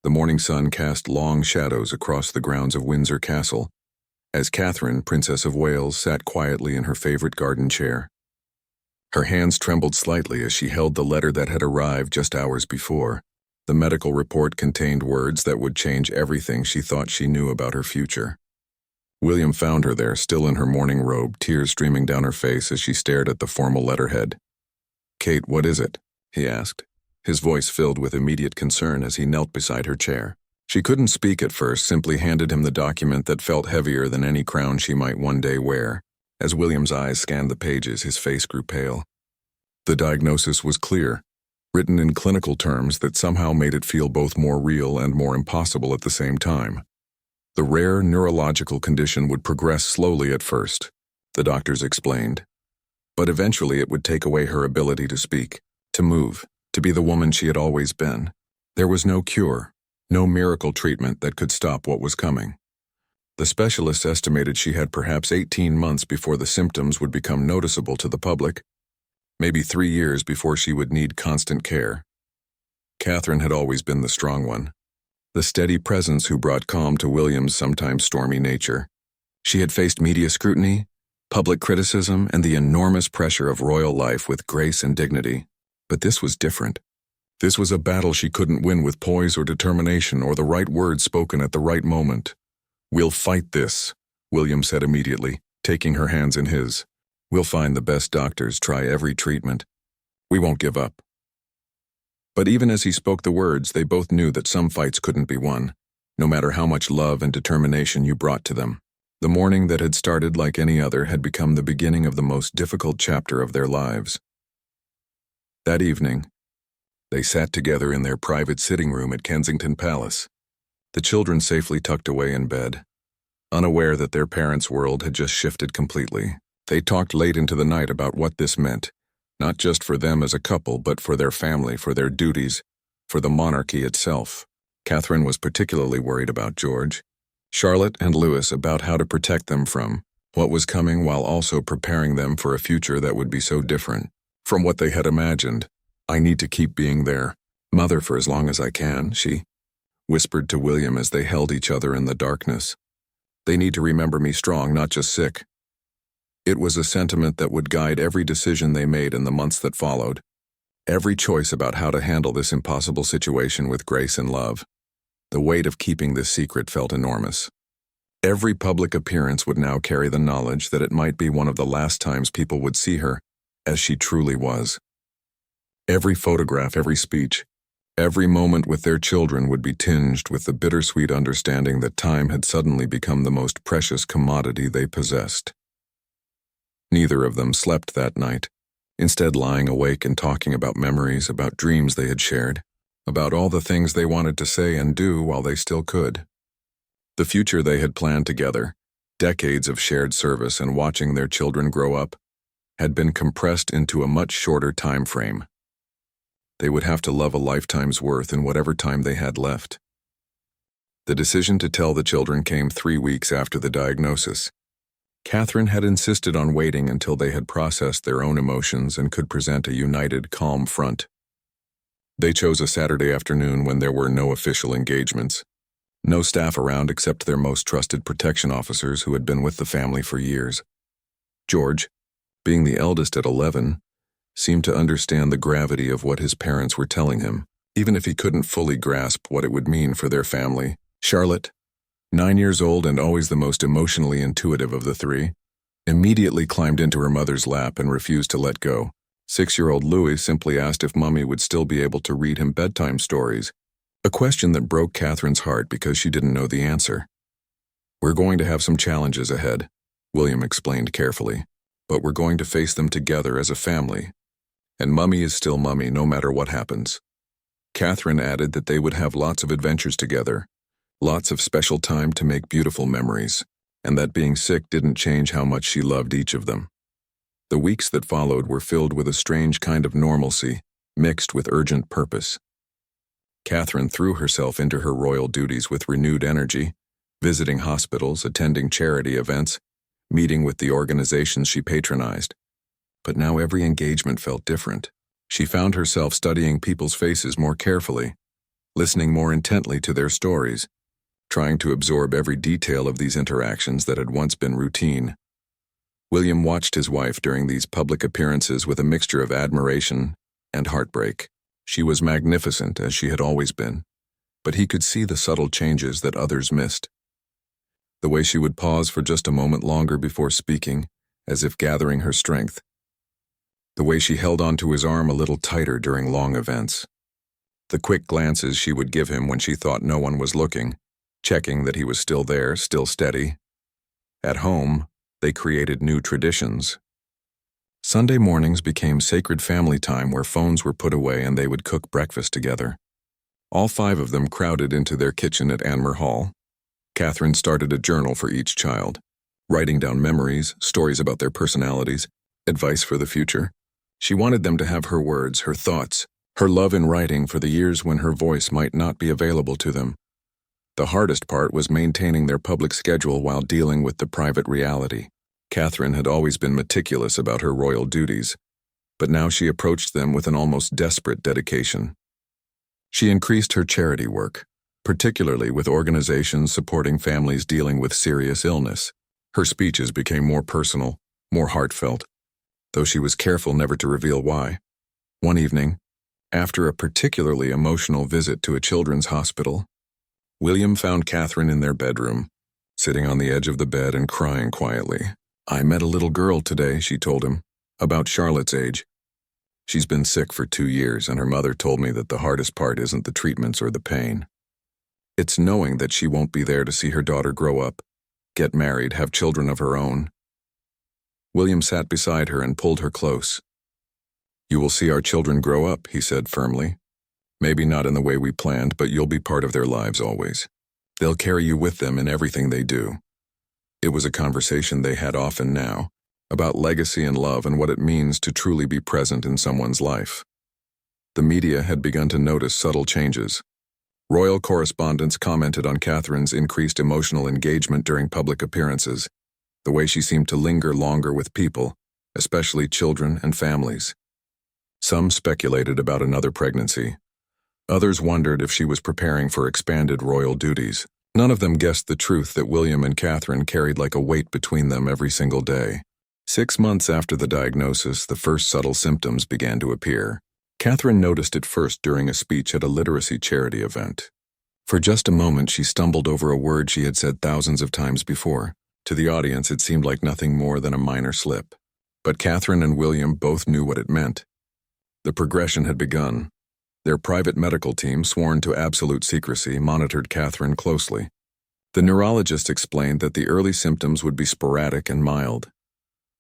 The morning sun cast long shadows across the grounds of Windsor Castle, as Catherine, Princess of Wales, sat quietly in her favorite garden chair. Her hands trembled slightly as she held the letter that had arrived just hours before. The medical report contained words that would change everything she thought she knew about her future. William found her there, still in her morning robe, tears streaming down her face as she stared at the formal letterhead. "Kate, what is it?" he asked, his voice filled with immediate concern as he knelt beside her chair. She couldn't speak at first, simply handed him the document that felt heavier than any crown she might one day wear. As William's eyes scanned the pages, his face grew pale. The diagnosis was clear, written in clinical terms that somehow made it feel both more real and more impossible at the same time. The rare neurological condition would progress slowly at first, the doctors explained, but eventually it would take away her ability to speak, to move, to be the woman she had always been. There was no cure, no miracle treatment that could stop what was coming. The specialists estimated she had perhaps 18 months before the symptoms would become noticeable to the public, maybe 3 years before she would need constant care. Catherine had always been the strong one, the steady presence who brought calm to William's sometimes stormy nature. She had faced media scrutiny, public criticism, and the enormous pressure of royal life with grace and dignity. But this was different. This was a battle she couldn't win with poise or determination or the right words spoken at the right moment. "We'll fight this," William said immediately, taking her hands in his. "We'll find the best doctors, try every treatment. We won't give up." But even as he spoke the words, they both knew that some fights couldn't be won, no matter how much love and determination you brought to them. The morning that had started like any other had become the beginning of the most difficult chapter of their lives. That evening, they sat together in their private sitting room at Kensington Palace, the children safely tucked away in bed, unaware that their parents' world had just shifted completely. They talked late into the night about what this meant, not just for them as a couple, but for their family, for their duties, for the monarchy itself. Catherine was particularly worried about George, Charlotte and Louis, about how to protect them from what was coming while also preparing them for a future that would be so different from what they had imagined. "I need to keep being their mother for as long as I can," she whispered to William as they held each other in the darkness. "They need to remember me strong, not just sick." It was a sentiment that would guide every decision they made in the months that followed, every choice about how to handle this impossible situation with grace and love. The weight of keeping this secret felt enormous. Every public appearance would now carry the knowledge that it might be one of the last times people would see her as she truly was. Every photograph, every speech, every moment with their children would be tinged with the bittersweet understanding that time had suddenly become the most precious commodity they possessed. Neither of them slept that night, instead lying awake and talking about memories, about dreams they had shared, about all the things they wanted to say and do while they still could. The future they had planned together, decades of shared service and watching their children grow up, had been compressed into a much shorter time frame. They would have to love a lifetime's worth in whatever time they had left. The decision to tell the children came 3 weeks after the diagnosis. Catherine had insisted on waiting until they had processed their own emotions and could present a united, calm front. They chose a Saturday afternoon when there were no official engagements, no staff around except their most trusted protection officers who had been with the family for years. George, being the eldest at 11, seemed to understand the gravity of what his parents were telling him, even if he couldn't fully grasp what it would mean for their family. Charlotte, 9 years old and always the most emotionally intuitive of the three, immediately climbed into her mother's lap and refused to let go. 6-year-old Louis simply asked if Mummy would still be able to read him bedtime stories, a question that broke Catherine's heart because she didn't know the answer. "We're going to have some challenges ahead," William explained carefully, "but we're going to face them together as a family. And Mummy is still Mummy no matter what happens." Catherine added that they would have lots of adventures together, lots of special time to make beautiful memories, and that being sick didn't change how much she loved each of them. The weeks that followed were filled with a strange kind of normalcy, mixed with urgent purpose. Catherine threw herself into her royal duties with renewed energy, visiting hospitals, attending charity events, meeting with the organizations she patronized. But now every engagement felt different. She found herself studying people's faces more carefully, listening more intently to their stories, trying to absorb every detail of these interactions that had once been routine. William watched his wife during these public appearances with a mixture of admiration and heartbreak. She was magnificent, as she had always been, but he could see the subtle changes that others missed. The way she would pause for just a moment longer before speaking, as if gathering her strength. The way she held onto his arm a little tighter during long events. The quick glances she would give him when she thought no one was looking, checking that he was still there, still steady. At home, they created new traditions. Sunday mornings became sacred family time where phones were put away and they would cook breakfast together. All 5 of them crowded into their kitchen at Anmer Hall. Catherine started a journal for each child, writing down memories, stories about their personalities, advice for the future. She wanted them to have her words, her thoughts, her love in writing for the years when her voice might not be available to them. The hardest part was maintaining their public schedule while dealing with the private reality. Catherine had always been meticulous about her royal duties, but now she approached them with an almost desperate dedication. She increased her charity work, particularly with organizations supporting families dealing with serious illness. Her speeches became more personal, more heartfelt, though she was careful never to reveal why. One evening, after a particularly emotional visit to a children's hospital, William found Catherine in their bedroom, sitting on the edge of the bed and crying quietly. "I met a little girl today," she told him, "about Charlotte's age. She's been sick for 2 years, and her mother told me that the hardest part isn't the treatments or the pain. It's knowing that she won't be there to see her daughter grow up, get married, have children of her own." William sat beside her and pulled her close. "You will see our children grow up," he said firmly. "Maybe not in the way we planned, but you'll be part of their lives always. They'll carry you with them in everything they do." It was a conversation they had often now, about legacy and love and what it means to truly be present in someone's life. The media had begun to notice subtle changes. Royal correspondents commented on Catherine's increased emotional engagement during public appearances, the way she seemed to linger longer with people, especially children and families. Some speculated about another pregnancy. Others wondered if she was preparing for expanded royal duties. None of them guessed the truth that William and Catherine carried like a weight between them every single day. 6 months after the diagnosis, the first subtle symptoms began to appear. Catherine noticed it first during a speech at a literacy charity event. For just a moment, she stumbled over a word she had said thousands of times before. To the audience, it seemed like nothing more than a minor slip. But Catherine and William both knew what it meant. The progression had begun. Their private medical team, sworn to absolute secrecy, monitored Catherine closely. The neurologist explained that the early symptoms would be sporadic and mild,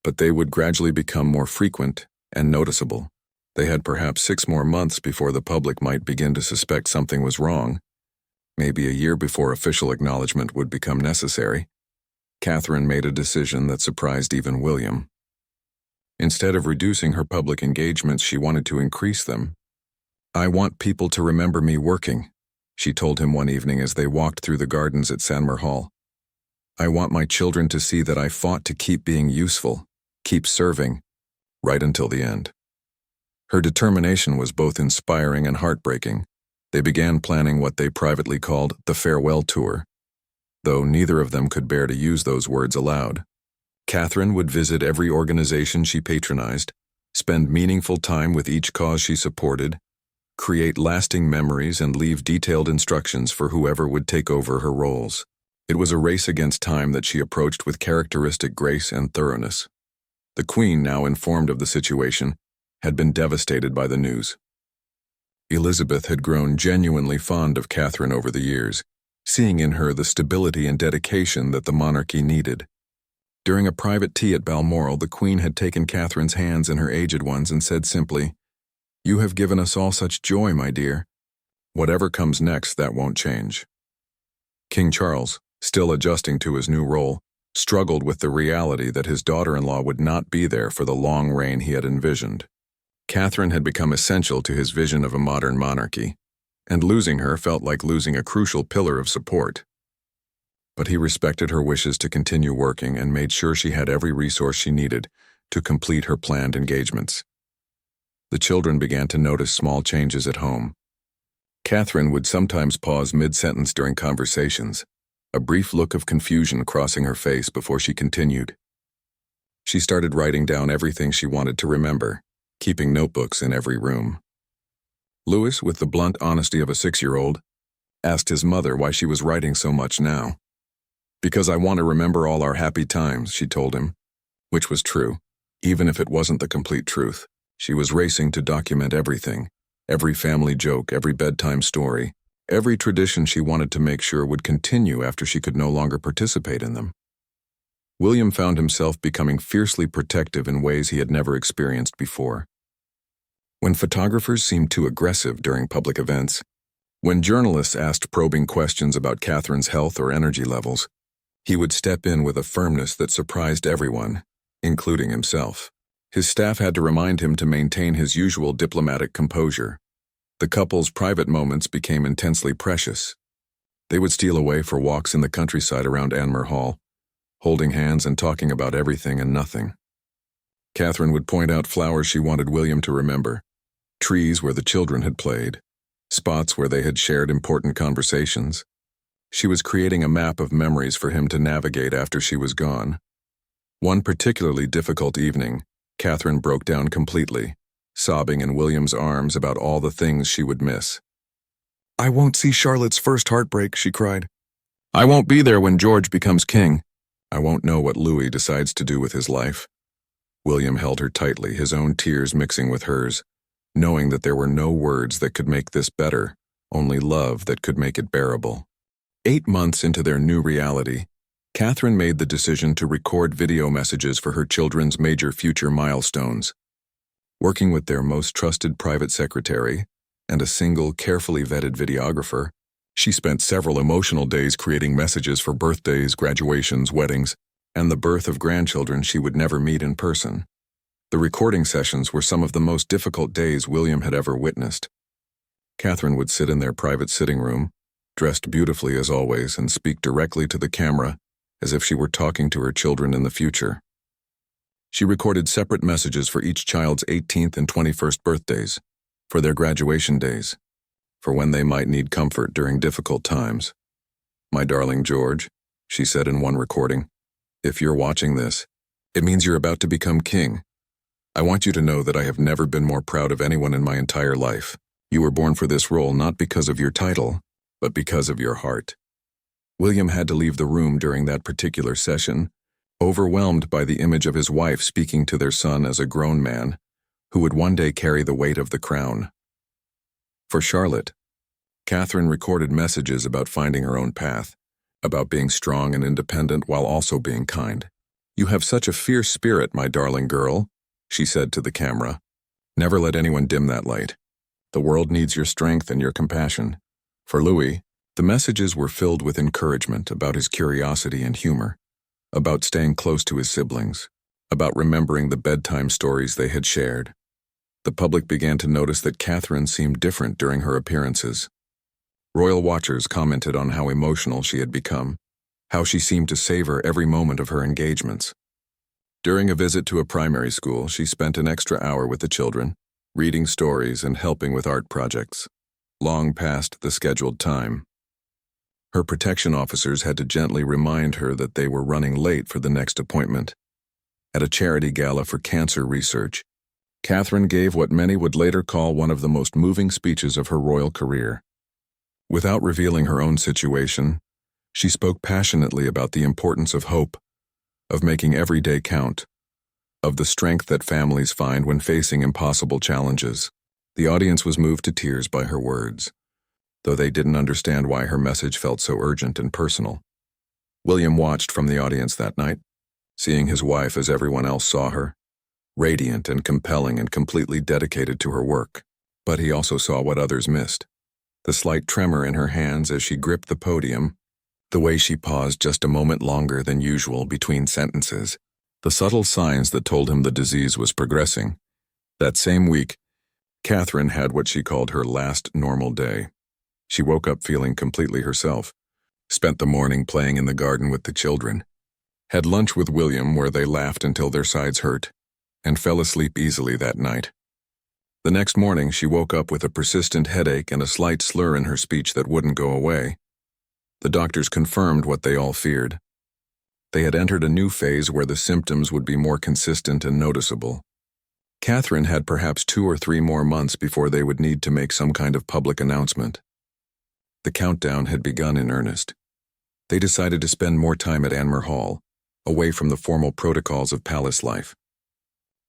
but they would gradually become more frequent and noticeable. They had perhaps 6 more months before the public might begin to suspect something was wrong, maybe a year before official acknowledgement would become necessary. Catherine made a decision that surprised even William. Instead of reducing her public engagements, she wanted to increase them. "I want people to remember me working," she told him one evening as they walked through the gardens at Anmer Hall. "I want my children to see that I fought to keep being useful, keep serving, right until the end." Her determination was both inspiring and heartbreaking. They began planning what they privately called the farewell tour, though neither of them could bear to use those words aloud. Catherine would visit every organization she patronized, spend meaningful time with each cause she supported, create lasting memories, and leave detailed instructions for whoever would take over her roles. It was a race against time that she approached with characteristic grace and thoroughness. The Queen, now informed of the situation, had been devastated by the news. Elizabeth had grown genuinely fond of Catherine over the years, seeing in her the stability and dedication that the monarchy needed. During a private tea at Balmoral, the Queen had taken Catherine's hands in her aged ones and said simply, "You have given us all such joy, my dear. Whatever comes next, that won't change." King Charles, still adjusting to his new role, struggled with the reality that his daughter-in-law would not be there for the long reign he had envisioned. Catherine had become essential to his vision of a modern monarchy, and losing her felt like losing a crucial pillar of support. But he respected her wishes to continue working and made sure she had every resource she needed to complete her planned engagements. The children began to notice small changes at home. Catherine would sometimes pause mid-sentence during conversations, a brief look of confusion crossing her face before she continued. She started writing down everything she wanted to remember, keeping notebooks in every room. Louis, with the blunt honesty of a 6-year-old, asked his mother why she was writing so much now. "Because I want to remember all our happy times," she told him, which was true, even if it wasn't the complete truth. She was racing to document everything, every family joke, every bedtime story, every tradition she wanted to make sure would continue after she could no longer participate in them. William found himself becoming fiercely protective in ways he had never experienced before. When photographers seemed too aggressive during public events, when journalists asked probing questions about Catherine's health or energy levels, he would step in with a firmness that surprised everyone, including himself. His staff had to remind him to maintain his usual diplomatic composure. The couple's private moments became intensely precious. They would steal away for walks in the countryside around Anmer Hall, holding hands and talking about everything and nothing. Catherine would point out flowers she wanted William to remember, trees where the children had played, spots where they had shared important conversations. She was creating a map of memories for him to navigate after she was gone. One particularly difficult evening, Catherine broke down completely, sobbing in William's arms about all the things she would miss. "I won't see Charlotte's first heartbreak," she cried. "I won't be there when George becomes king. I won't know what Louis decides to do with his life." William held her tightly, his own tears mixing with hers, knowing that there were no words that could make this better, only love that could make it bearable. 8 months into their new reality, Catherine made the decision to record video messages for her children's major future milestones. Working with their most trusted private secretary and a single, carefully vetted videographer, she spent several emotional days creating messages for birthdays, graduations, weddings, and the birth of grandchildren she would never meet in person. The recording sessions were some of the most difficult days William had ever witnessed. Catherine would sit in their private sitting room, dressed beautifully as always, and speak directly to the camera as if she were talking to her children in the future. She recorded separate messages for each child's 18th and 21st birthdays, for their graduation days, for when they might need comfort during difficult times. "My darling George," she said in one recording, "if you're watching this, it means you're about to become king. I want you to know that I have never been more proud of anyone in my entire life. You were born for this role not because of your title, but because of your heart." William had to leave the room during that particular session, overwhelmed by the image of his wife speaking to their son as a grown man, who would one day carry the weight of the crown. For Charlotte, Catherine recorded messages about finding her own path, about being strong and independent while also being kind. "You have such a fierce spirit, my darling girl," she said to the camera. "Never let anyone dim that light. The world needs your strength and your compassion." For Louis, the messages were filled with encouragement about his curiosity and humor, about staying close to his siblings, about remembering the bedtime stories they had shared. The public began to notice that Catherine seemed different during her appearances. Royal watchers commented on how emotional she had become, how she seemed to savor every moment of her engagements. During a visit to a primary school, she spent an extra hour with the children, reading stories and helping with art projects, long past the scheduled time. Her protection officers had to gently remind her that they were running late for the next appointment. At a charity gala for cancer research, Catherine gave what many would later call one of the most moving speeches of her royal career. Without revealing her own situation, she spoke passionately about the importance of hope, of making every day count, of the strength that families find when facing impossible challenges. The audience was moved to tears by her words, though they didn't understand why her message felt so urgent and personal. William watched from the audience that night, seeing his wife as everyone else saw her, radiant and compelling and completely dedicated to her work. But he also saw what others missed. The slight tremor in her hands as she gripped the podium, the way she paused just a moment longer than usual between sentences, the subtle signs that told him the disease was progressing. That same week, Catherine had what she called her last normal day. She woke up feeling completely herself, spent the morning playing in the garden with the children, had lunch with William where they laughed until their sides hurt, and fell asleep easily that night. The next morning, she woke up with a persistent headache and a slight slur in her speech that wouldn't go away. The doctors confirmed what they all feared. They had entered a new phase where the symptoms would be more consistent and noticeable. Catherine had perhaps 2 or 3 more months before they would need to make some kind of public announcement. The countdown had begun in earnest. They decided to spend more time at Anmer Hall, away from the formal protocols of palace life.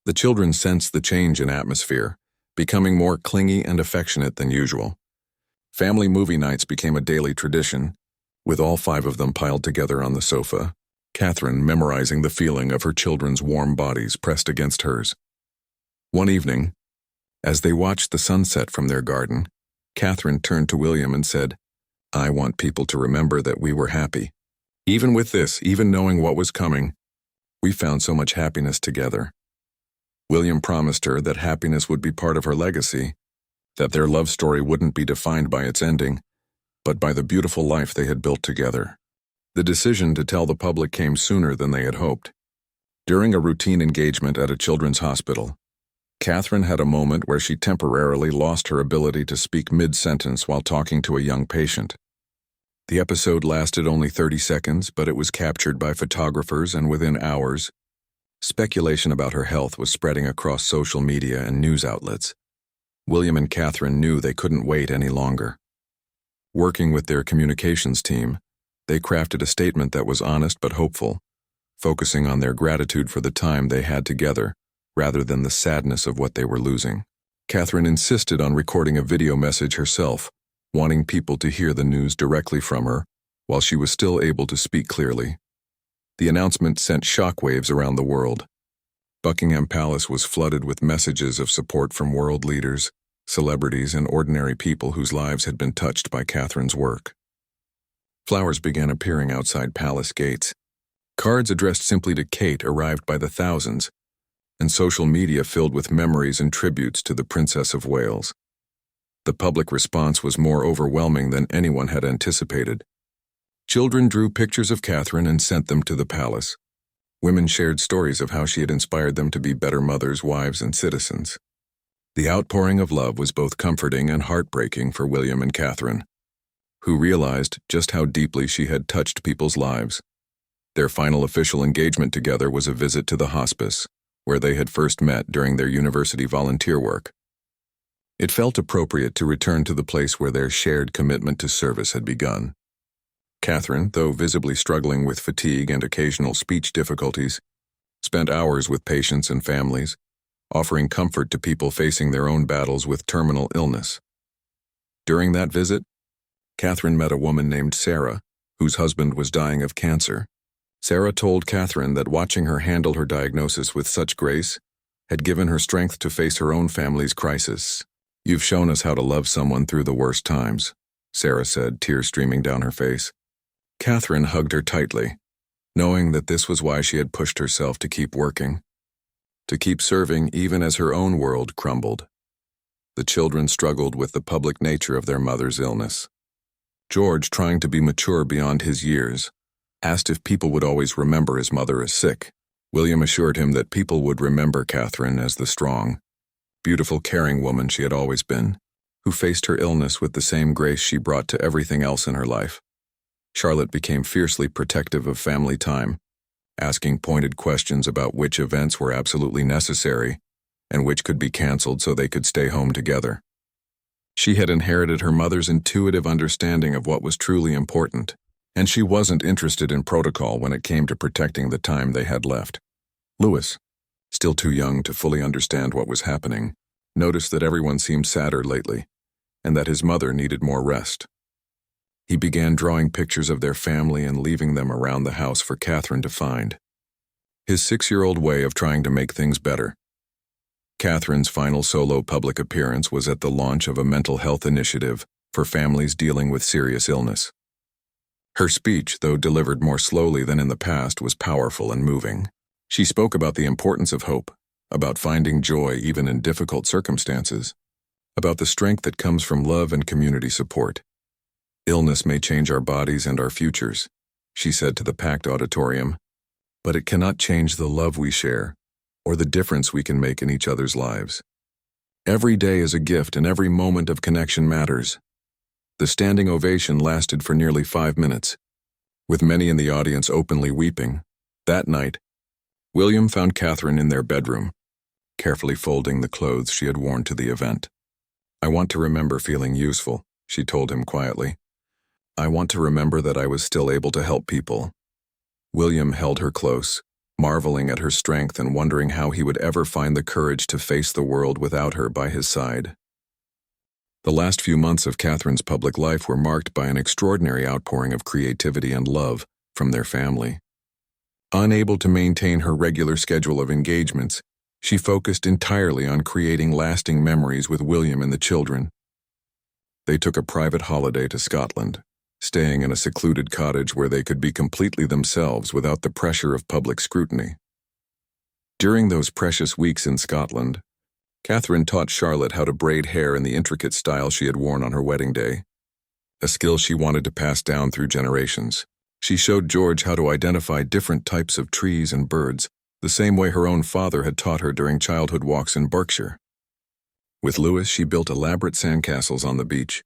The children sensed the change in atmosphere, becoming more clingy and affectionate than usual. Family movie nights became a daily tradition, with all 5 of them piled together on the sofa, Catherine memorizing the feeling of her children's warm bodies pressed against hers. One evening, as they watched the sunset from their garden, Catherine turned to William and said, "I want people to remember that we were happy. Even with this, even knowing what was coming, we found so much happiness together." William promised her that happiness would be part of her legacy, that their love story wouldn't be defined by its ending, but by the beautiful life they had built together. The decision to tell the public came sooner than they had hoped. During a routine engagement at a children's hospital, Catherine had a moment where she temporarily lost her ability to speak mid-sentence while talking to a young patient. The episode lasted only 30 seconds, but it was captured by photographers, and within hours, speculation about her health was spreading across social media and news outlets. William and Catherine knew they couldn't wait any longer. Working with their communications team, they crafted a statement that was honest but hopeful, focusing on their gratitude for the time they had together, rather than the sadness of what they were losing. Catherine insisted on recording a video message herself, wanting people to hear the news directly from her, while she was still able to speak clearly. The announcement sent shockwaves around the world. Buckingham Palace was flooded with messages of support from world leaders, celebrities, and ordinary people whose lives had been touched by Catherine's work. Flowers began appearing outside palace gates. Cards addressed simply to Kate arrived by the thousands, and social media filled with memories and tributes to the Princess of Wales. The public response was more overwhelming than anyone had anticipated. Children drew pictures of Catherine and sent them to the palace. Women shared stories of how she had inspired them to be better mothers, wives, and citizens. The outpouring of love was both comforting and heartbreaking for William and Catherine, who realized just how deeply she had touched people's lives. Their final official engagement together was a visit to the hospice, where they had first met during their university volunteer work. It felt appropriate to return to the place where their shared commitment to service had begun. Catherine, though visibly struggling with fatigue and occasional speech difficulties, spent hours with patients and families, offering comfort to people facing their own battles with terminal illness. During that visit, Catherine met a woman named Sarah, whose husband was dying of cancer. Sarah told Catherine that watching her handle her diagnosis with such grace had given her strength to face her own family's crisis. "You've shown us how to love someone through the worst times," Sarah said, tears streaming down her face. Catherine hugged her tightly, knowing that this was why she had pushed herself to keep working, to keep serving even as her own world crumbled. The children struggled with the public nature of their mother's illness. George, trying to be mature beyond his years, asked if people would always remember his mother as sick. William assured him that people would remember Catherine as the strong, beautiful, caring woman she had always been, who faced her illness with the same grace she brought to everything else in her life. Charlotte became fiercely protective of family time, asking pointed questions about which events were absolutely necessary and which could be canceled so they could stay home together. She had inherited her mother's intuitive understanding of what was truly important, and she wasn't interested in protocol when it came to protecting the time they had left. Louis, still too young to fully understand what was happening, noticed that everyone seemed sadder lately, and that his mother needed more rest. He began drawing pictures of their family and leaving them around the house for Catherine to find. His 6-year-old way of trying to make things better. Catherine's final solo public appearance was at the launch of a mental health initiative for families dealing with serious illness. Her speech, though delivered more slowly than in the past, was powerful and moving. She spoke about the importance of hope, about finding joy even in difficult circumstances, about the strength that comes from love and community support. "Illness may change our bodies and our futures," she said to the packed auditorium, "but it cannot change the love we share or the difference we can make in each other's lives." Every day is a gift and every moment of connection matters. The standing ovation lasted for nearly 5 minutes, with many in the audience openly weeping. That night, William found Catherine in their bedroom, carefully folding the clothes she had worn to the event. "I want to remember feeling useful," she told him quietly. "I want to remember that I was still able to help people." William held her close, marveling at her strength and wondering how he would ever find the courage to face the world without her by his side. The last few months of Catherine's public life were marked by an extraordinary outpouring of creativity and love from their family. Unable to maintain her regular schedule of engagements, she focused entirely on creating lasting memories with William and the children. They took a private holiday to Scotland, staying in a secluded cottage where they could be completely themselves without the pressure of public scrutiny. During those precious weeks in Scotland, Catherine taught Charlotte how to braid hair in the intricate style she had worn on her wedding day, a skill she wanted to pass down through generations. She showed George how to identify different types of trees and birds, the same way her own father had taught her during childhood walks in Berkshire. With Louis, she built elaborate sandcastles on the beach,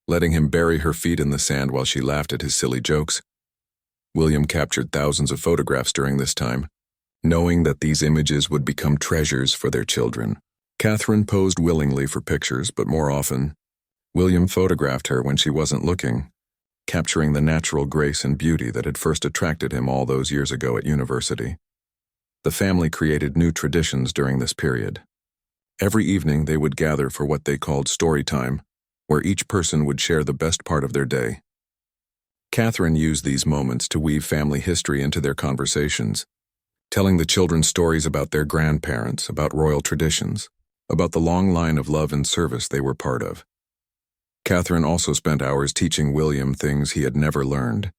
letting him bury her feet in the sand while she laughed at his silly jokes. William captured thousands of photographs during this time, knowing that these images would become treasures for their children. Catherine posed willingly for pictures, but more often, William photographed her when she wasn't looking, capturing the natural grace and beauty that had first attracted him all those years ago at university. The family created new traditions during this period. Every evening they would gather for what they called story time, where each person would share the best part of their day. Catherine used these moments to weave family history into their conversations, telling the children stories about their grandparents, about royal traditions, about the long line of love and service they were part of. Catherine also spent hours teaching William things he had never learned,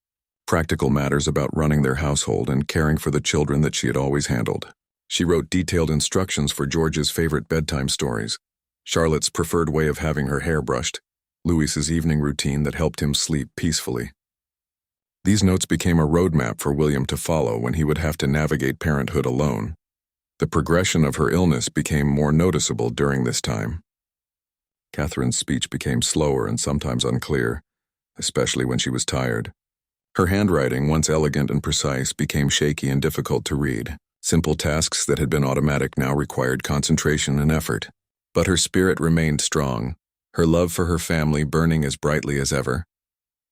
practical matters about running their household and caring for the children that she had always handled. She wrote detailed instructions for George's favorite bedtime stories, Charlotte's preferred way of having her hair brushed, Louis's evening routine that helped him sleep peacefully. These notes became a roadmap for William to follow when he would have to navigate parenthood alone. The progression of her illness became more noticeable during this time. Catherine's speech became slower and sometimes unclear, especially when she was tired. Her handwriting, once elegant and precise, became shaky and difficult to read. Simple tasks that had been automatic now required concentration and effort. But her spirit remained strong, her love for her family burning as brightly as ever.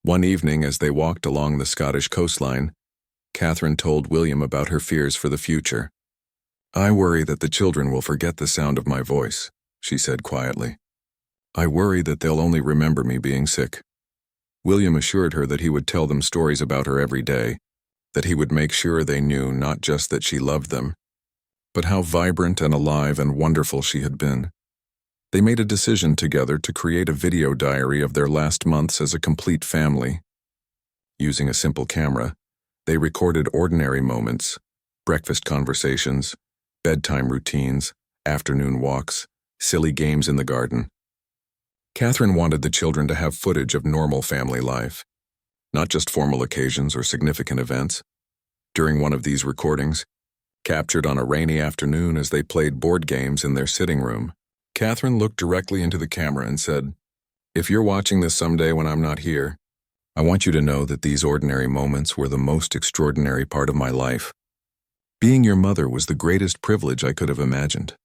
One evening, as they walked along the Scottish coastline, Catherine told William about her fears for the future. "I worry that the children will forget the sound of my voice," she said quietly. "I worry that they'll only remember me being sick." William assured her that he would tell them stories about her every day, that he would make sure they knew not just that she loved them, but how vibrant and alive and wonderful she had been. They made a decision together to create a video diary of their last months as a complete family. Using a simple camera, they recorded ordinary moments, breakfast conversations, bedtime routines, afternoon walks, silly games in the garden. Catherine wanted the children to have footage of normal family life, not just formal occasions or significant events. During one of these recordings, captured on a rainy afternoon as they played board games in their sitting room, Catherine looked directly into the camera and said, "If you're watching this someday when I'm not here, I want you to know that these ordinary moments were the most extraordinary part of my life. Being your mother was the greatest privilege I could have imagined."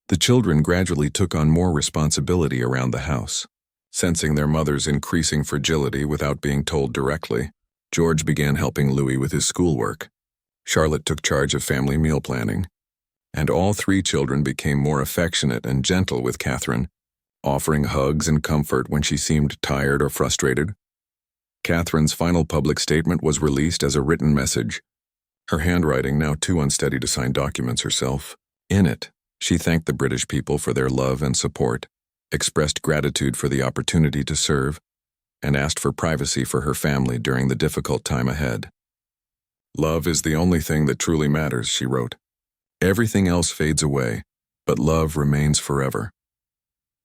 The children gradually took on more responsibility around the house. Sensing their mother's increasing fragility without being told directly, George began helping Louis with his schoolwork. Charlotte took charge of family meal planning, and all 3 children became more affectionate and gentle with Catherine, offering hugs and comfort when she seemed tired or frustrated. Catherine's final public statement was released as a written message, her handwriting now too unsteady to sign documents herself. In it, she thanked the British people for their love and support, expressed gratitude for the opportunity to serve, and asked for privacy for her family during the difficult time ahead. "Love is the only thing that truly matters," she wrote. "Everything else fades away, but love remains forever."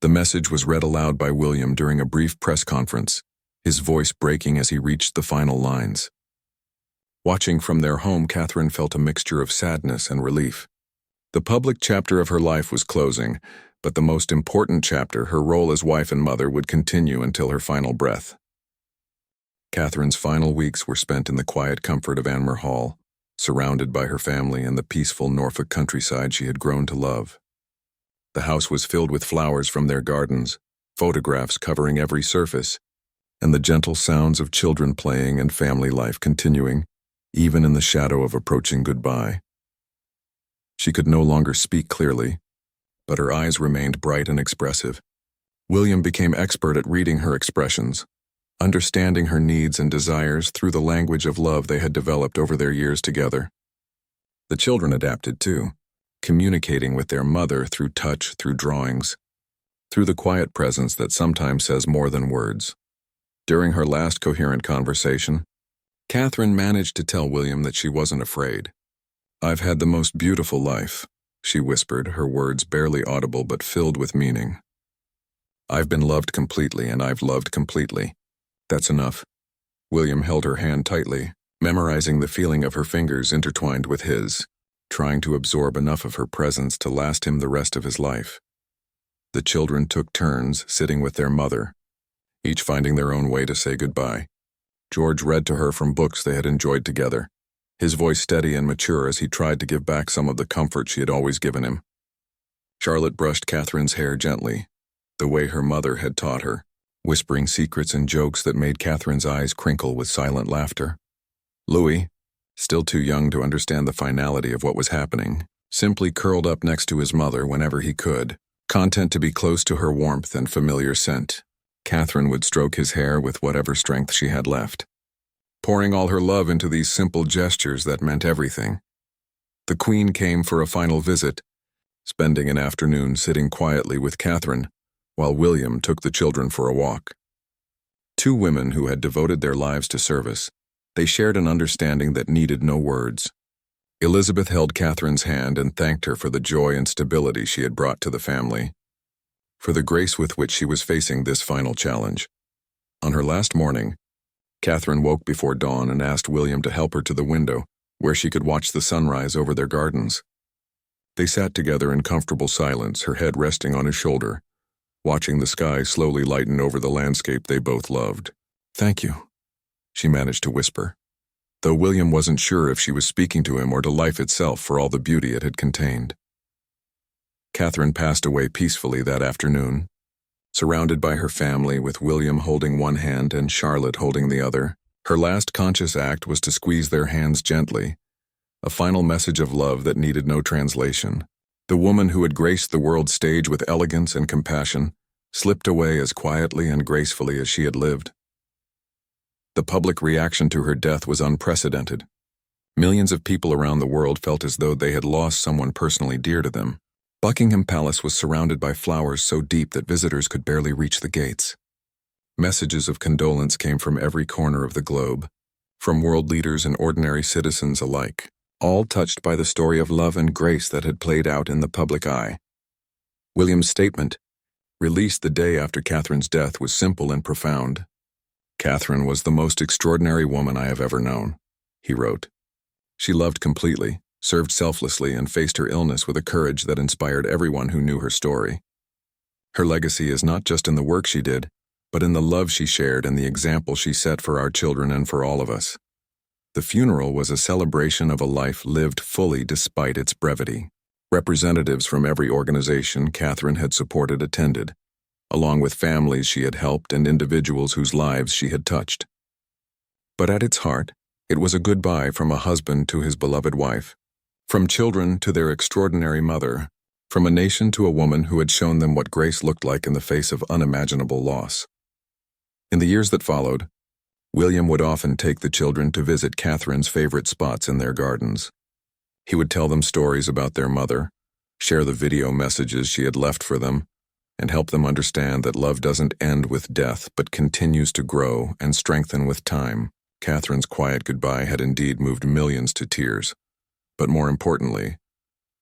The message was read aloud by William during a brief press conference, his voice breaking as he reached the final lines. Watching from their home, Catherine felt a mixture of sadness and relief. The public chapter of her life was closing, But the most important chapter, her role as wife and mother, would continue until her final breath. Catherine's final weeks were spent in the quiet comfort of Anmer Hall, surrounded by her family and the peaceful Norfolk countryside she had grown to love. The house was filled with flowers from their gardens, photographs covering every surface, and the gentle sounds of children playing and family life continuing, even in the shadow of approaching goodbye. She could no longer speak clearly, but her eyes remained bright and expressive. William became expert at reading her expressions, understanding her needs and desires through the language of love they had developed over their years together. The children adapted too, communicating with their mother through touch, through drawings, through the quiet presence that sometimes says more than words. During her last coherent conversation, Catherine managed to tell William that she wasn't afraid. "I've had the most beautiful life," she whispered, her words barely audible but filled with meaning. "I've been loved completely, and I've loved completely. That's enough." William held her hand tightly, memorizing the feeling of her fingers intertwined with his, trying to absorb enough of her presence to last him the rest of his life. The children took turns sitting with their mother, each finding their own way to say goodbye. George read to her from books they had enjoyed together, his voice steady and mature as he tried to give back some of the comfort she had always given him. Charlotte brushed Catherine's hair gently, the way her mother had taught her, whispering secrets and jokes that made Catherine's eyes crinkle with silent laughter. Louis, still too young to understand the finality of what was happening, simply curled up next to his mother whenever he could, content to be close to her warmth and familiar scent. Catherine would stroke his hair with whatever strength she had left, pouring all her love into these simple gestures that meant everything. The Queen came for a final visit, spending an afternoon sitting quietly with Catherine, while William took the children for a walk. Two women who had devoted their lives to service, they shared an understanding that needed no words. Elizabeth held Catherine's hand and thanked her for the joy and stability she had brought to the family, for the grace with which she was facing this final challenge. On her last morning, Catherine woke before dawn and asked William to help her to the window, where she could watch the sunrise over their gardens. They sat together in comfortable silence, her head resting on his shoulder, watching the sky slowly lighten over the landscape they both loved. "Thank you," she managed to whisper, though William wasn't sure if she was speaking to him or to life itself for all the beauty it had contained. Catherine passed away peacefully that afternoon, surrounded by her family, with William holding one hand and Charlotte holding the other. Her last conscious act was to squeeze their hands gently, a final message of love that needed no translation. The woman who had graced the world stage with elegance and compassion slipped away as quietly and gracefully as she had lived. The public reaction to her death was unprecedented. Millions of people around the world felt as though they had lost someone personally dear to them. Buckingham Palace was surrounded by flowers so deep that visitors could barely reach the gates. Messages of condolence came from every corner of the globe, from world leaders and ordinary citizens alike, all touched by the story of love and grace that had played out in the public eye. William's statement, released the day after Catherine's death, was simple and profound. "Catherine was the most extraordinary woman I have ever known," he wrote. "She loved completely, served selflessly, and faced her illness with a courage that inspired everyone who knew her story. Her legacy is not just in the work she did, but in the love she shared and the example she set for our children and for all of us." The funeral was a celebration of a life lived fully despite its brevity. Representatives from every organization Catherine had supported attended, along with families she had helped and individuals whose lives she had touched. But at its heart, it was a goodbye from a husband to his beloved wife, from children to their extraordinary mother, from a nation to a woman who had shown them what grace looked like in the face of unimaginable loss. In the years that followed, William would often take the children to visit Catherine's favorite spots in their gardens. He would tell them stories about their mother, share the video messages she had left for them, and help them understand that love doesn't end with death but continues to grow and strengthen with time. Catherine's quiet goodbye had indeed moved millions to tears, but more importantly,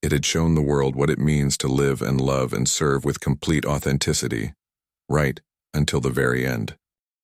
it had shown the world what it means to live and love and serve with complete authenticity, right until the very end.